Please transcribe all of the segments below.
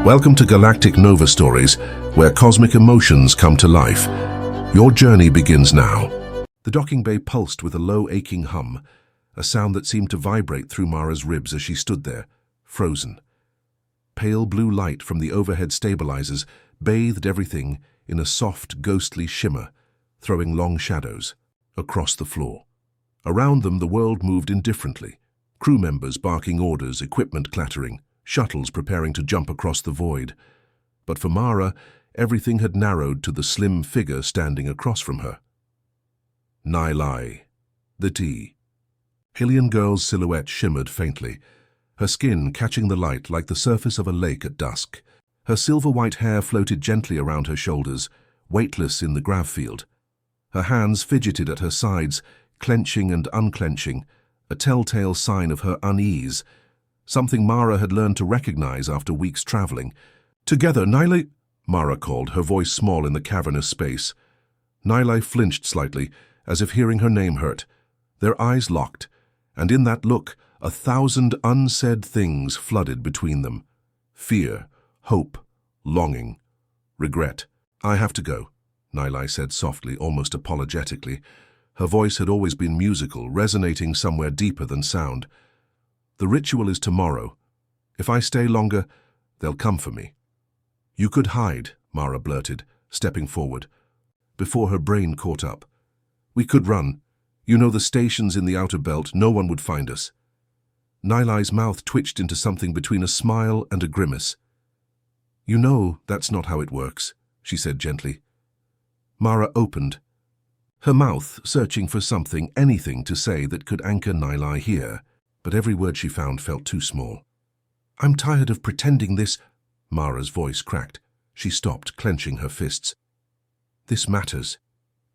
Welcome to Galactic Nova Stories, where cosmic emotions come to life. Your journey begins now. The docking bay pulsed with a low, aching hum, a sound that seemed to vibrate through Mara's ribs as she stood there, frozen. Pale blue light from the overhead stabilizers bathed everything in a soft, ghostly shimmer, throwing long shadows across the floor. Around them, the world moved indifferently. Crew members barking orders, equipment clattering, shuttles preparing to jump across the void. But for Mara, everything had narrowed to the slim figure standing across from her. Nylai, the T. Hylian girl's silhouette shimmered faintly, her skin catching the light like the surface of a lake at dusk. Her silver-white hair floated gently around her shoulders, weightless in the grav field. Her hands fidgeted at her sides, clenching and unclenching, a telltale sign of her unease, something Mara had learned to recognize after weeks traveling. "Together, Nylai," Mara called, her voice small in the cavernous space. Nylai flinched slightly, as if hearing her name hurt. Their eyes locked, and in that look, 1,000 unsaid things flooded between them. Fear, hope, longing, regret. "I have to go," Nylai said softly, almost apologetically. Her voice had always been musical, resonating somewhere deeper than sound. "The ritual is tomorrow. If I stay longer, they'll come for me." "You could hide," Mara blurted, stepping forward, before her brain caught up. "We could run. You know the stations in the outer belt, no one would find us." Nylai's mouth twitched into something between a smile and a grimace. "You know that's not how it works," she said gently. Mara opened, her mouth searching for something, anything to say that could anchor Nylai here, but every word she found felt too small. "I'm tired of pretending this." Mara's voice cracked. She stopped, clenching her fists. "This matters.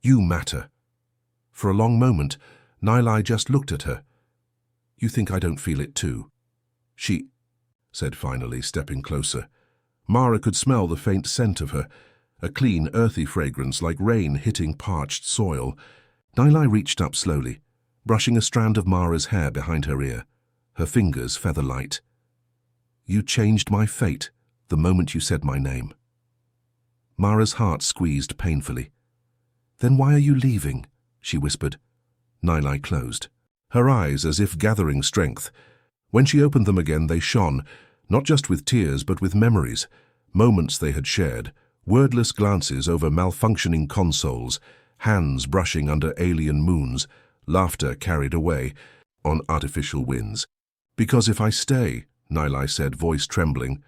You matter." For a long moment, Nylai just looked at her. "You think I don't feel it too?" She said finally, stepping closer. Mara could smell the faint scent of her, a clean, earthy fragrance like rain hitting parched soil. Nylai reached up slowly, brushing a strand of Mara's hair behind her ear, her fingers feather-light. "You changed my fate the moment you said my name." Mara's heart squeezed painfully. "Then why are you leaving?" she whispered. Nylai closed, her eyes as if gathering strength. When she opened them again, they shone, not just with tears but with memories, moments they had shared, wordless glances over malfunctioning consoles, hands brushing under alien moons, laughter carried away on artificial winds. "Because if I stay," Nylai said, voice trembling,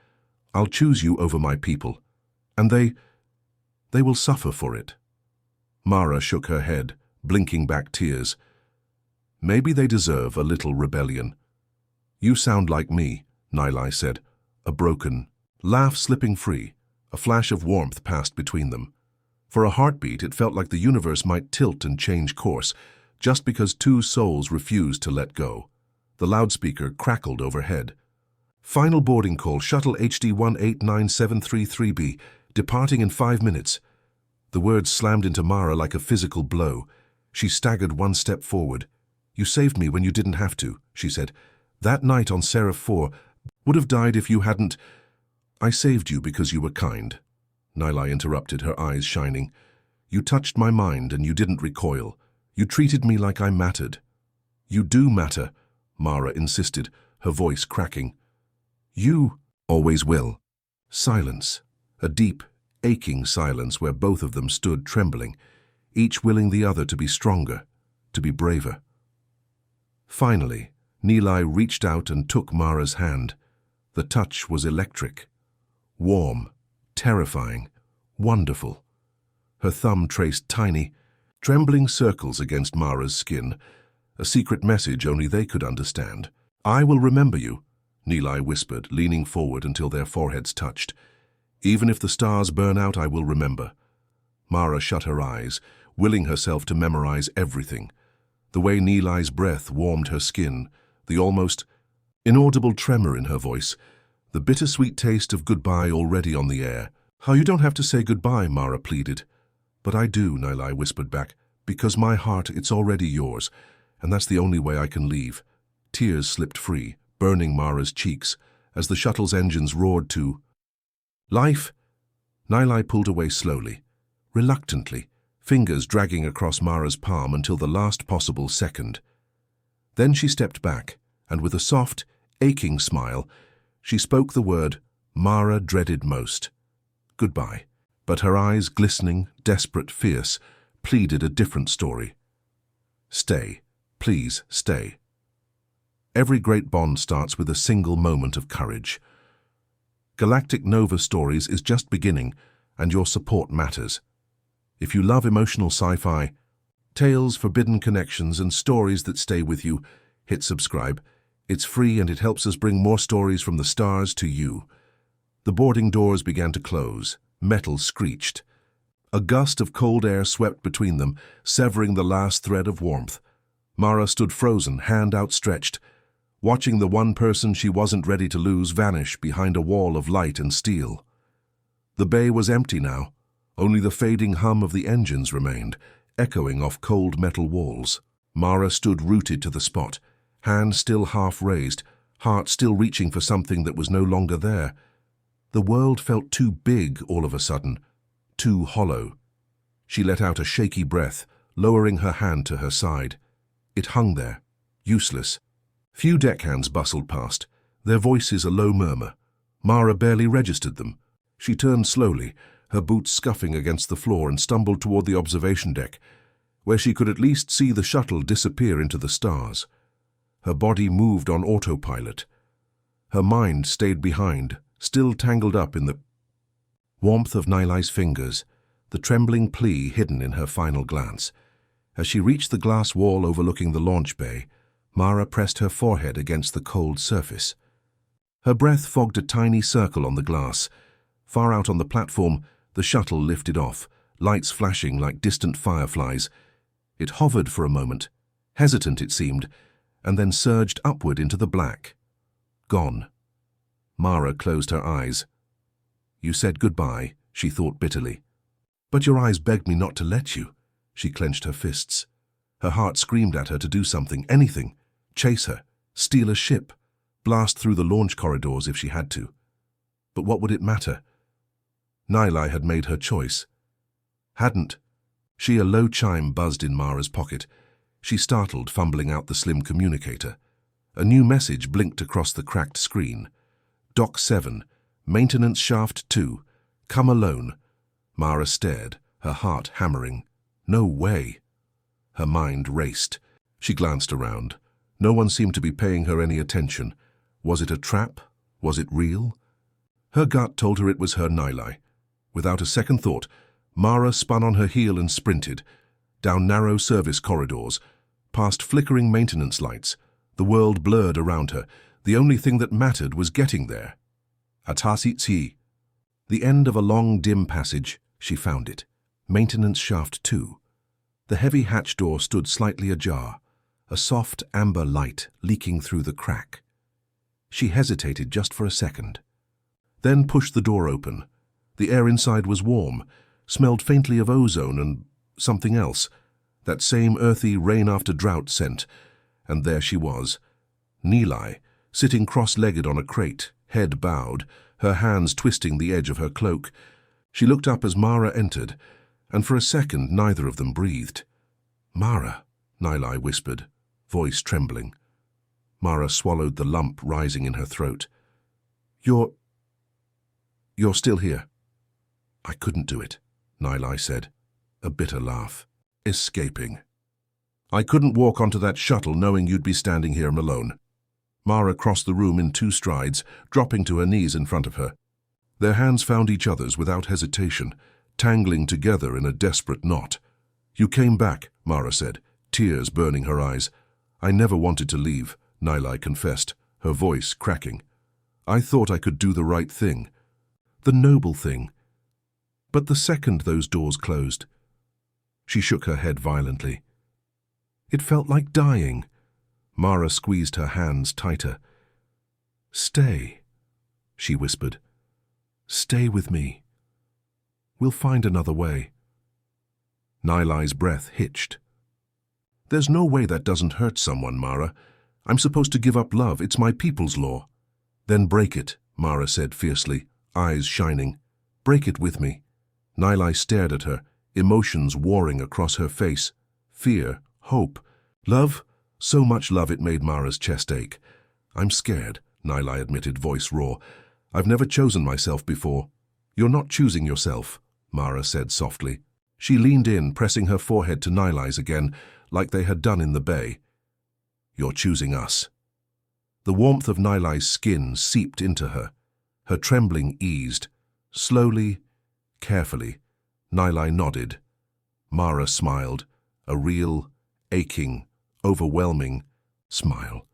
"I'll choose you over my people, and they will suffer for it." Mara shook her head, blinking back tears. "Maybe they deserve a little rebellion." "You sound like me," Nylai said, a broken laugh slipping free. A flash of warmth passed between them. For a heartbeat, it felt like the universe might tilt and change course, just because two souls refused to let go. The loudspeaker crackled overhead. "Final boarding call, shuttle HD 189733B, departing in 5 minutes. The words slammed into Mara like a physical blow. She staggered one step forward. "You saved me when you didn't have to," she said. "That night on Seraph 4 would have died if you hadn't." "I saved you because you were kind," Nylai interrupted, her eyes shining. "You touched my mind and you didn't recoil. You treated me like I mattered." "You do matter," Mara insisted, her voice cracking. "You always will." Silence, a deep, aching silence where both of them stood trembling, each willing the other to be stronger, to be braver. Finally, Nylai reached out and took Mara's hand. The touch was electric. Warm, terrifying, wonderful. Her thumb traced tiny, trembling circles against Mara's skin, a secret message only they could understand. "I will remember you," Nylai whispered, leaning forward until their foreheads touched. "Even if the stars burn out, I will remember." Mara shut her eyes, willing herself to memorize everything. The way Nylai's breath warmed her skin, the almost inaudible tremor in her voice, the bittersweet taste of goodbye already on the air. "How you don't have to say goodbye," Mara pleaded. "But I do," Nylai whispered back, "because my heart, it's already yours, and that's the only way I can leave." Tears slipped free, burning Mara's cheeks, as the shuttle's engines roared to Life? Nilai pulled away slowly, reluctantly, fingers dragging across Mara's palm until the last possible second. Then she stepped back, and with a soft, aching smile, she spoke the word Mara dreaded most. Goodbye. But her eyes, glistening, desperate, fierce, pleaded a different story. Stay. Please, stay. Every great bond starts with a single moment of courage. Galactic Nova Stories is just beginning, and your support matters. If you love emotional sci-fi, tales, forbidden connections, and stories that stay with you, hit subscribe. It's free and it helps us bring more stories from the stars to you. The boarding doors began to close. Metal screeched. A gust of cold air swept between them, severing the last thread of warmth. Mara stood frozen, hand outstretched, watching the one person she wasn't ready to lose vanish behind a wall of light and steel. The bay was empty now. Only the fading hum of the engines remained, echoing off cold metal walls. Mara stood rooted to the spot, hand still half raised, heart still reaching for something that was no longer there. The world felt too big all of a sudden, too hollow. She let out a shaky breath, lowering her hand to her side. It hung there, useless. Few deckhands bustled past, their voices a low murmur. Mara barely registered them. She turned slowly, her boots scuffing against the floor, and stumbled toward the observation deck, where she could at least see the shuttle disappear into the stars. Her body moved on autopilot. Her mind stayed behind, still tangled up in the warmth of Nilai's fingers, the trembling plea hidden in her final glance. As she reached the glass wall overlooking the launch bay, Mara pressed her forehead against the cold surface. Her breath fogged a tiny circle on the glass. Far out on the platform, the shuttle lifted off, lights flashing like distant fireflies. It hovered for a moment, hesitant it seemed, and then surged upward into the black. Gone. Mara closed her eyes. You said goodbye, she thought bitterly. But your eyes begged me not to let you. She clenched her fists. Her heart screamed at her to do something, anything. Chase her, steal a ship, blast through the launch corridors if she had to. But what would it matter? Nilai had made her choice. Hadn't. A low chime buzzed in Mara's pocket. She startled, fumbling out the slim communicator. A new message blinked across the cracked screen. Dock 7, Maintenance Shaft 2, come alone. Mara stared, her heart hammering. No way. Her mind raced. She glanced around. No one seemed to be paying her any attention. Was it a trap? Was it real? Her gut told her it was her Nilai. Without a second thought, Mara spun on her heel and sprinted, down narrow service corridors, past flickering maintenance lights. The world blurred around her. The only thing that mattered was getting there. Atasitsi. The end of a long, dim passage, she found it. Maintenance Shaft 2. The heavy hatch door stood slightly ajar, a soft amber light leaking through the crack. She hesitated just for a second, then pushed the door open. The air inside was warm, smelled faintly of ozone and something else, that same earthy rain-after-drought scent. And there she was, Nilai, sitting cross-legged on a crate, head bowed, her hands twisting the edge of her cloak. She looked up as Mara entered, and for a second neither of them breathed. Mara, Nilai whispered, voice trembling. Mara swallowed the lump rising in her throat. You're still here. I couldn't do it, Nilai said, a bitter laugh. Escaping. I couldn't walk onto that shuttle knowing you'd be standing here alone. Mara crossed the room in 2 strides, dropping to her knees in front of her. Their hands found each other's without hesitation, tangling together in a desperate knot. You came back, Mara said, tears burning her eyes. I never wanted to leave, Nilai confessed, her voice cracking. I thought I could do the right thing. The noble thing. But the second those doors closed, she shook her head violently. It felt like dying. Mara squeezed her hands tighter. Stay, she whispered. Stay with me. We'll find another way. Nilai's breath hitched. There's no way that doesn't hurt someone, Mara. I'm supposed to give up love. It's my people's law. Then break it, Mara said fiercely. eyes shining. "Break it with me." Nilai stared at her, emotions warring across her face. Fear, hope, love, so much love it made Mara's chest ache. "I'm scared," Nilai admitted, voice raw. "I've never chosen myself before." "You're not choosing yourself," Mara said softly. She leaned in, pressing her forehead to Nilai's again, like they had done in the bay. "You're choosing us." The warmth of Nilai's skin seeped into her. Her trembling eased. Slowly, carefully, Nilai nodded. Mara smiled, a real, aching, overwhelming smile.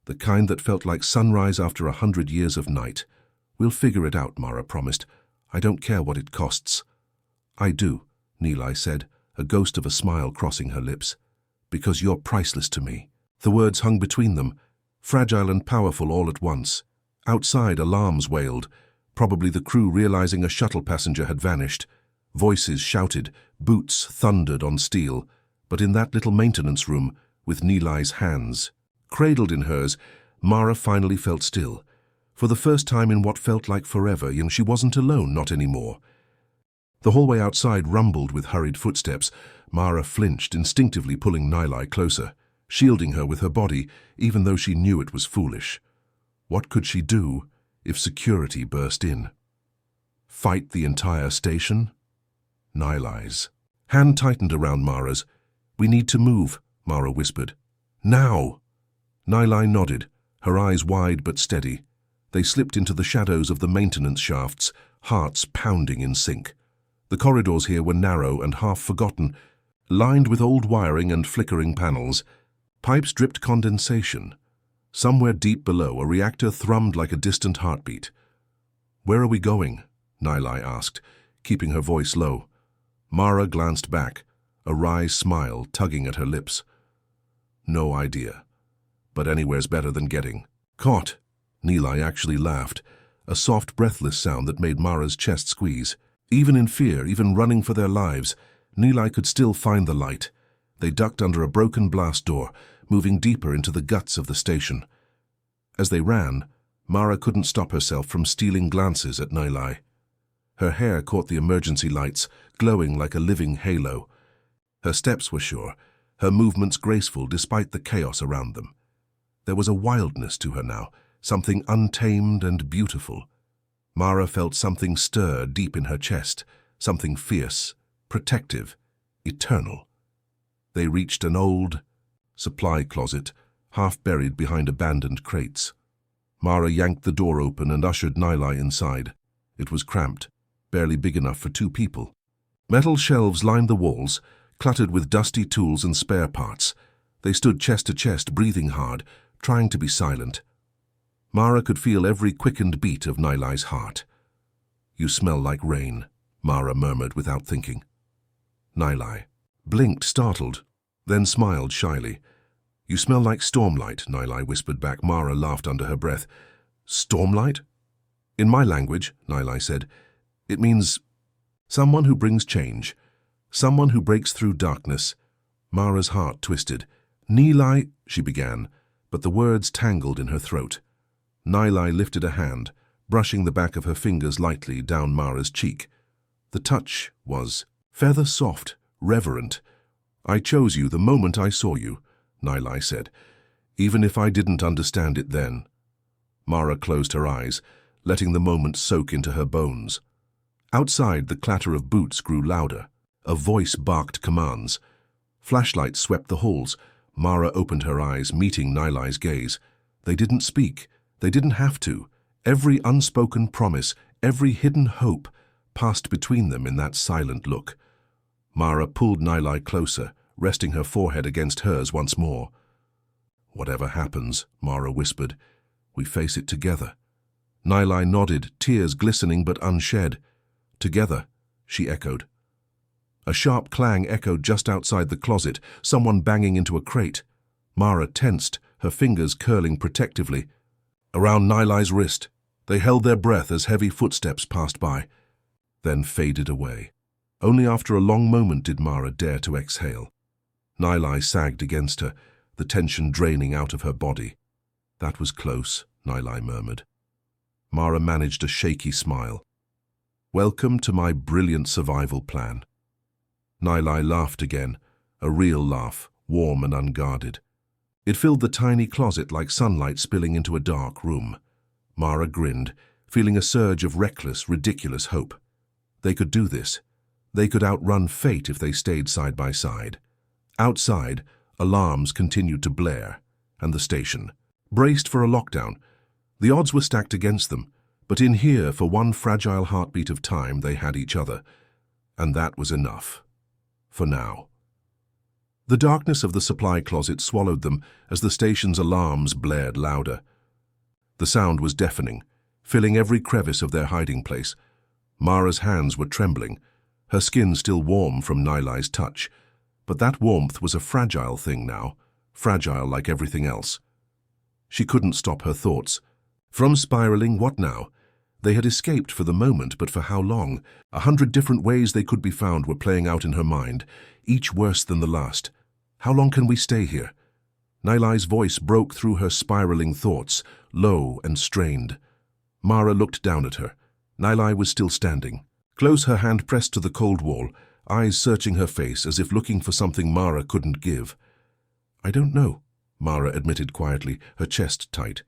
The kind that felt like sunrise after 100 years of night. "We'll figure it out," Mara promised. "I don't care what it costs." "I do," Nilai said, a ghost of a smile crossing her lips. "Because you're priceless to me." The words hung between them, fragile and powerful all at once. Outside, alarms wailed, probably the crew realizing a shuttle passenger had vanished. Voices shouted, boots thundered on steel. But in that little maintenance room, with Nilai's hands cradled in hers, Mara finally felt still. For the first time in what felt like forever, she wasn't alone, not anymore. The hallway outside rumbled with hurried footsteps. Mara flinched, instinctively pulling Nilai closer, shielding her with her body, even though she knew it was foolish. What could she do if security burst in? Fight the entire station? Nilai's hand tightened around Mara's. "We need to move," Mara whispered. "Now!" Nilai nodded, her eyes wide but steady. They slipped into the shadows of the maintenance shafts, hearts pounding in sync. The corridors here were narrow and half-forgotten, lined with old wiring and flickering panels. Pipes dripped condensation. Somewhere deep below, a reactor thrummed like a distant heartbeat. "Where are we going?" Nilai asked, keeping her voice low. Mara glanced back, a wry smile tugging at her lips. "No idea. But anywhere's better than getting caught." Nilai actually laughed, a soft, breathless sound that made Mara's chest squeeze. Even in fear, even running for their lives, Nilai could still find the light. They ducked under a broken blast door, moving deeper into the guts of the station. As they ran, Mara couldn't stop herself from stealing glances at Nilai. Her hair caught the emergency lights, glowing like a living halo. Her steps were sure, her movements graceful despite the chaos around them. There was a wildness to her now, something untamed and beautiful. Mara felt something stir deep in her chest, something fierce, protective, eternal. They reached an old supply closet, half buried behind abandoned crates. Mara yanked the door open and ushered Nilai inside. It was cramped, barely big enough for two people. Metal shelves lined the walls, cluttered with dusty tools and spare parts. They stood chest to chest, breathing hard, trying to be silent. Mara could feel every quickened beat of Nilai's heart. "You smell like rain," Mara murmured without thinking. Nilai blinked, startled, then smiled shyly. "You smell like stormlight," Nilai whispered back. Mara laughed under her breath. "Stormlight?" "In my language," Nilai said, "it means someone who brings change, someone who breaks through darkness." Mara's heart twisted. "Nilai," she began, but the words tangled in her throat. Nilai lifted a hand, brushing the back of her fingers lightly down Mara's cheek. The touch was feather-soft, reverent. "I chose you the moment I saw you," Nilai said, "even if I didn't understand it then." Mara closed her eyes, letting the moment soak into her bones. Outside, the clatter of boots grew louder. A voice barked commands. Flashlights swept the halls. Mara opened her eyes, meeting Nilai's gaze. They didn't speak. They didn't have to. Every unspoken promise, every hidden hope, passed between them in that silent look. Mara pulled Nilai closer, resting her forehead against hers once more. "Whatever happens," Mara whispered, "we face it together." Nilai nodded, tears glistening but unshed. "Together," she echoed. A sharp clang echoed just outside the closet, someone banging into a crate. Mara tensed, her fingers curling protectively around Nilai's wrist. They held their breath as heavy footsteps passed by, then faded away. Only after a long moment did Mara dare to exhale. Nilai sagged against her, the tension draining out of her body. "That was close," Nilai murmured. Mara managed a shaky smile. "Welcome to my brilliant survival plan." Nilai laughed again, a real laugh, warm and unguarded. It filled the tiny closet like sunlight spilling into a dark room. Mara grinned, feeling a surge of reckless, ridiculous hope. They could do this. They could outrun fate if they stayed side by side. Outside, alarms continued to blare, and the station braced for a lockdown. The odds were stacked against them, but in here, for one fragile heartbeat of time, they had each other. And that was enough. For now. The darkness of the supply closet swallowed them as the station's alarms blared louder. The sound was deafening, filling every crevice of their hiding place. Mara's hands were trembling, her skin still warm from Nilai's touch. But that warmth was a fragile thing now, fragile like everything else. She couldn't stop her thoughts. From spiraling, what now? They had escaped for the moment, but for how long? 100 different ways they could be found were playing out in her mind, each worse than the last. How long can we stay here? Nilai's voice broke through her spiraling thoughts, low and strained. Mara looked down at her. Nilai was still standing, close, her hand pressed to the cold wall, eyes searching her face as if looking for something Mara couldn't give. "I don't know," Mara admitted quietly, her chest tight.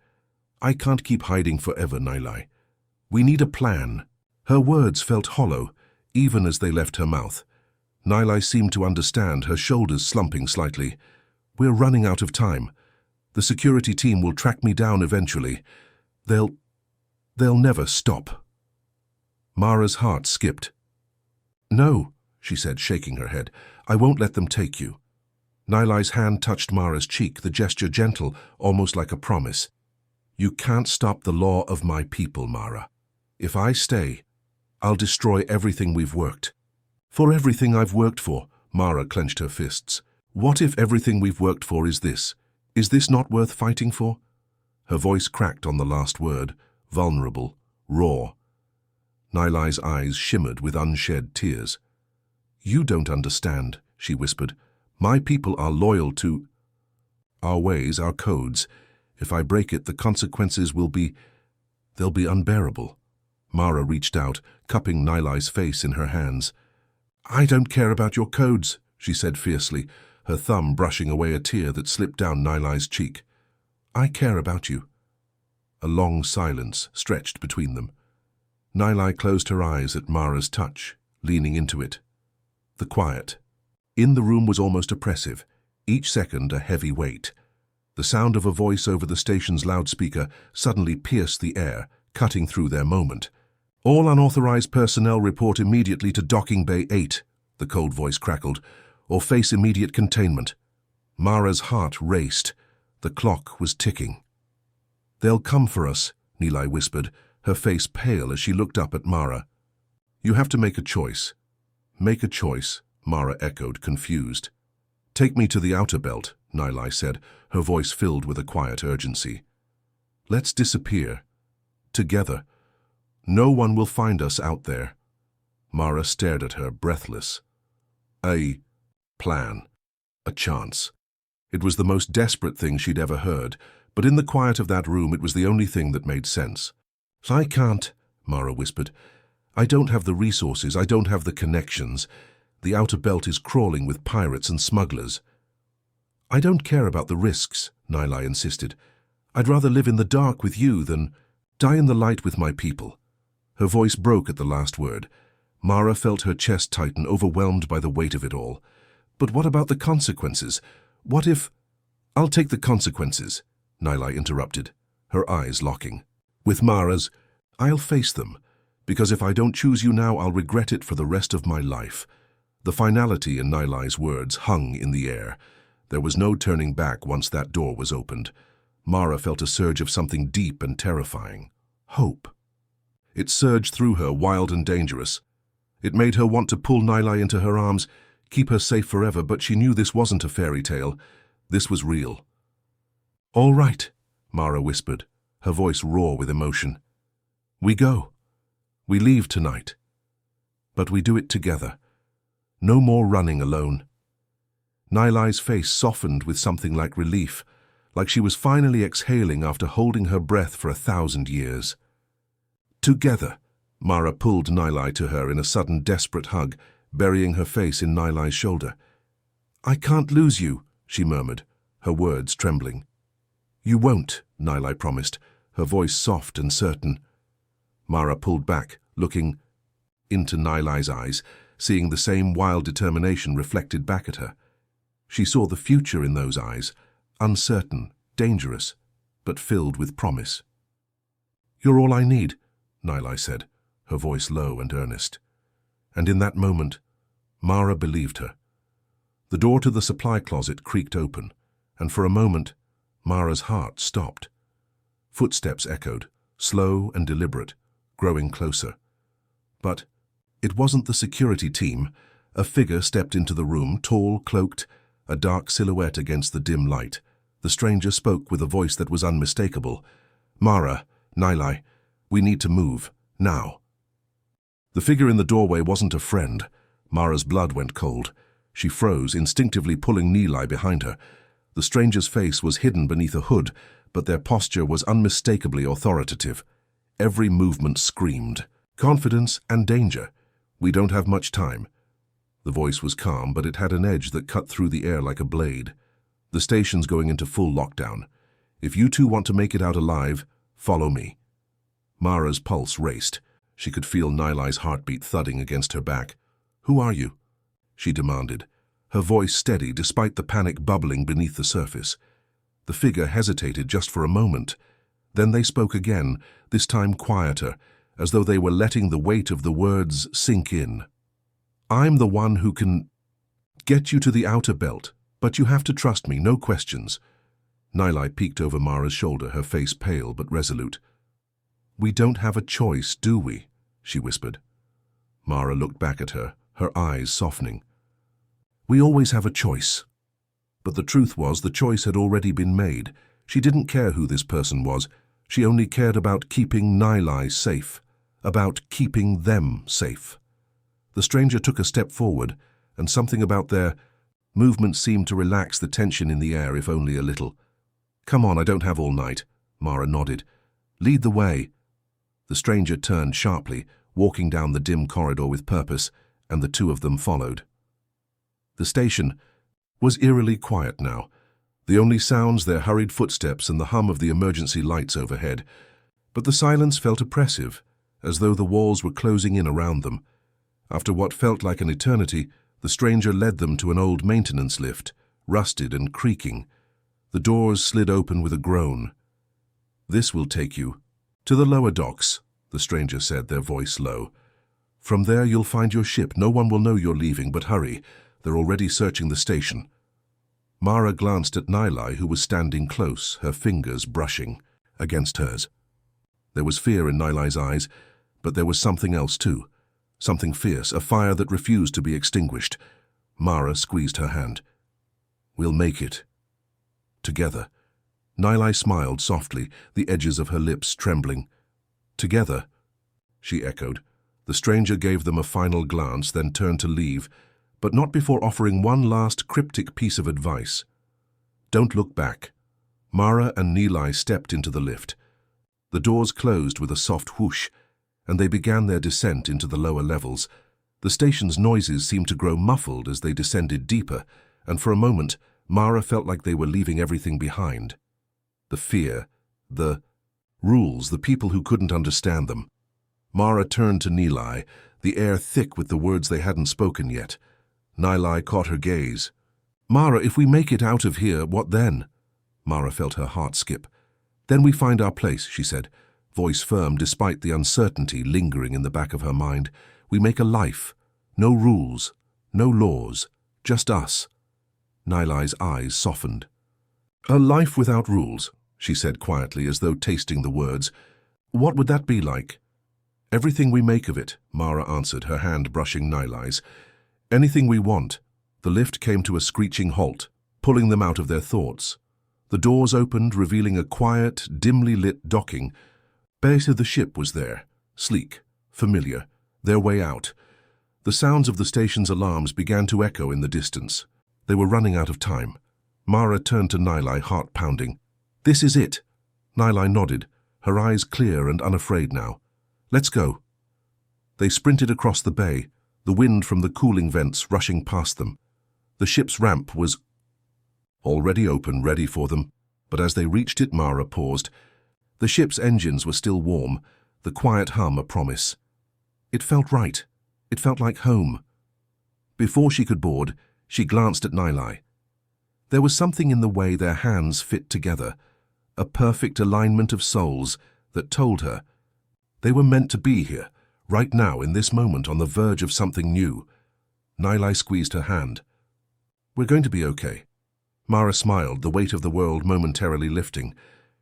"I can't keep hiding forever, Nilai. We need a plan." Her words felt hollow, even as they left her mouth. Nilai seemed to understand, her shoulders slumping slightly. "We're running out of time. The security team will track me down eventually. They'll never stop." Mara's heart skipped. "No," she said, shaking her head. "I won't let them take you." Nilai's hand touched Mara's cheek, the gesture gentle, almost like a promise. "You can't stop the law of my people, Mara. If I stay, I'll destroy everything we've worked." "For everything I've worked for," Mara clenched her fists. "What if everything we've worked for is this? Is this not worth fighting for?" Her voice cracked on the last word, vulnerable, raw. Nilai's eyes shimmered with unshed tears. "You don't understand," she whispered. "My people are loyal to our ways, our codes. If I break it, the consequences they'll be unbearable." Mara reached out, cupping Nilai's face in her hands. "I don't care about your codes," she said fiercely, her thumb brushing away a tear that slipped down Nilai's cheek. "I care about you." A long silence stretched between them. Nilai closed her eyes at Mara's touch, leaning into it. The quiet in the room was almost oppressive, each second a heavy weight. The sound of a voice over the station's loudspeaker suddenly pierced the air, cutting through their moment. "All unauthorized personnel report immediately to Docking Bay 8, the cold voice crackled, "or face immediate containment." Mara's heart raced. The clock was ticking. "They'll come for us," Nilai whispered, her face pale as she looked up at Mara. "You have to make a choice." "Make a choice," Mara echoed, confused. "Take me to the outer belt," Nilai said, her voice filled with a quiet urgency. "Let's disappear. Together. No one will find us out there." Mara stared at her, breathless. A plan. A chance. It was the most desperate thing she'd ever heard, but in the quiet of that room it was the only thing that made sense. "I can't," Mara whispered. "I don't have the resources, I don't have the connections. The outer belt is crawling with pirates and smugglers." "I don't care about the risks," Nilai insisted. "I'd rather live in the dark with you than die in the light with my people." Her voice broke at the last word. Mara felt her chest tighten, overwhelmed by the weight of it all. "But what about the consequences? What if—" "I'll take the consequences," Nilai interrupted, her eyes locking. "With Mara's, I'll face them, because if I don't choose you now, I'll regret it for the rest of my life." The finality in Nilai's words hung in the air. There was no turning back once that door was opened. Mara felt a surge of something deep and terrifying. Hope. It surged through her, wild and dangerous. It made her want to pull Nilai into her arms, keep her safe forever, but she knew this wasn't a fairy tale. This was real. "All right," Mara whispered, her voice raw with emotion. "We go. We leave tonight. But we do it together. No more running alone." Nilai's face softened with something like relief, like she was finally exhaling after holding her breath for 1,000 years. Together. Mara pulled Nilai to her in a sudden desperate hug, burying her face in Nilai's shoulder. "I can't lose you," she murmured, her words trembling. "You won't," Nilai promised, her voice soft and certain. Mara pulled back, looking into Nilai's eyes, seeing the same wild determination reflected back at her. She saw the future in those eyes, uncertain, dangerous, but filled with promise. "You're all I need," Nilai said, her voice low and earnest. And in that moment, Mara believed her. The door to the supply closet creaked open, and for a moment, Mara's heart stopped. Footsteps echoed, slow and deliberate, growing closer. But it wasn't the security team. A figure stepped into the room, tall, cloaked, a dark silhouette against the dim light. The stranger spoke with a voice that was unmistakable. "Mara, Nilai, we need to move, now." The figure in the doorway wasn't a friend. Mara's blood went cold. She froze, instinctively pulling Nilai behind her. The stranger's face was hidden beneath a hood, but their posture was unmistakably authoritative. Every movement screamed confidence and danger. "We don't have much time." The voice was calm, but it had an edge that cut through the air like a blade. "The station's going into full lockdown. If you two want to make it out alive, follow me." Mara's pulse raced. She could feel Nilai's heartbeat thudding against her back. "Who are you?" she demanded, her voice steady despite the panic bubbling beneath the surface. The figure hesitated just for a moment. Then they spoke again, this time quieter, as though they were letting the weight of the words sink in. "I'm the one who can get you to the outer belt, but you have to trust me, no questions." Nilai peeked over Mara's shoulder, her face pale but resolute. "We don't have a choice, do we?" she whispered. Mara looked back at her, her eyes softening. "We always have a choice." But the truth was the choice had already been made. She didn't care who this person was. She only cared about keeping Nilai safe, about keeping them safe. The stranger took a step forward, and something about their movement seemed to relax the tension in the air, if only a little. "Come on, I don't have all night," Mara nodded. "Lead the way." The stranger turned sharply, walking down the dim corridor with purpose, and the two of them followed. The station was eerily quiet now. The only sounds their hurried footsteps and the hum of the emergency lights overhead. But the silence felt oppressive, as though the walls were closing in around them. After what felt like an eternity, the stranger led them to an old maintenance lift, rusted and creaking. The doors slid open with a groan. "This will take you to the lower docks," the stranger said, their voice low. "From there you'll find your ship. No one will know you're leaving, but hurry. They're already searching the station." Mara glanced at Nilai, who was standing close, her fingers brushing against hers. There was fear in Nilai's eyes, but there was something else too. Something fierce, a fire that refused to be extinguished. Mara squeezed her hand. "We'll make it. Together." Nilai smiled softly, the edges of her lips trembling. "Together," she echoed. The stranger gave them a final glance, then turned to leave, but not before offering one last cryptic piece of advice. "Don't look back." Mara and Nilai stepped into the lift. The doors closed with a soft whoosh, and they began their descent into the lower levels. The station's noises seemed to grow muffled as they descended deeper, and for a moment, Mara felt like they were leaving everything behind. The fear, the rules, the people who couldn't understand them. Mara turned to Nilai, the air thick with the words they hadn't spoken yet. Nilai caught her gaze. "Mara, if we make it out of here, what then?" Mara felt her heart skip. "Then we find our place," she said, voice firm despite the uncertainty lingering in the back of her mind. "We make a life. No rules, no laws, just us." Nilai's eyes softened. "A life without rules," she said quietly, as though tasting the words. "What would that be like?" "Everything we make of it," Mara answered, her hand brushing Nilai's. "Anything we want." The lift came to a screeching halt, pulling them out of their thoughts. The doors opened, revealing a quiet, dimly lit docking. Base of the ship was there, sleek, familiar, their way out. The sounds of the station's alarms began to echo in the distance. They were running out of time. Mara turned to Nilai, heart pounding. "This is it." Nilai nodded, her eyes clear and unafraid now. Let's go. They sprinted across the bay, the wind from the cooling vents rushing past them. The ship's ramp was already open, ready for them, but as they reached it, Mara paused. The ship's engines were still warm, the quiet hum a promise. It felt right. It felt like home. Before she could board, she glanced at Nilai. There was something in the way their hands fit together, a perfect alignment of souls that told her they were meant to be here, right now in this moment on the verge of something new. Nilai squeezed her hand. We're going to be okay. Mara smiled, the weight of the world momentarily lifting.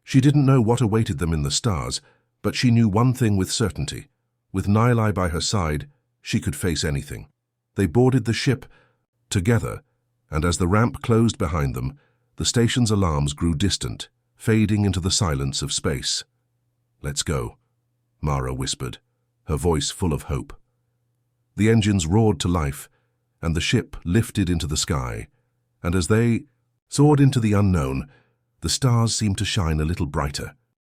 She didn't know what awaited them in the stars, but she knew one thing with certainty. With Nilai by her side, she could face anything. They boarded the ship together, and as the ramp closed behind them, the station's alarms grew distant, fading into the silence of space. Let's go, Mara whispered, her voice full of hope. The engines roared to life, and the ship lifted into the sky, and as they soared into the unknown, the stars seemed to shine a little brighter.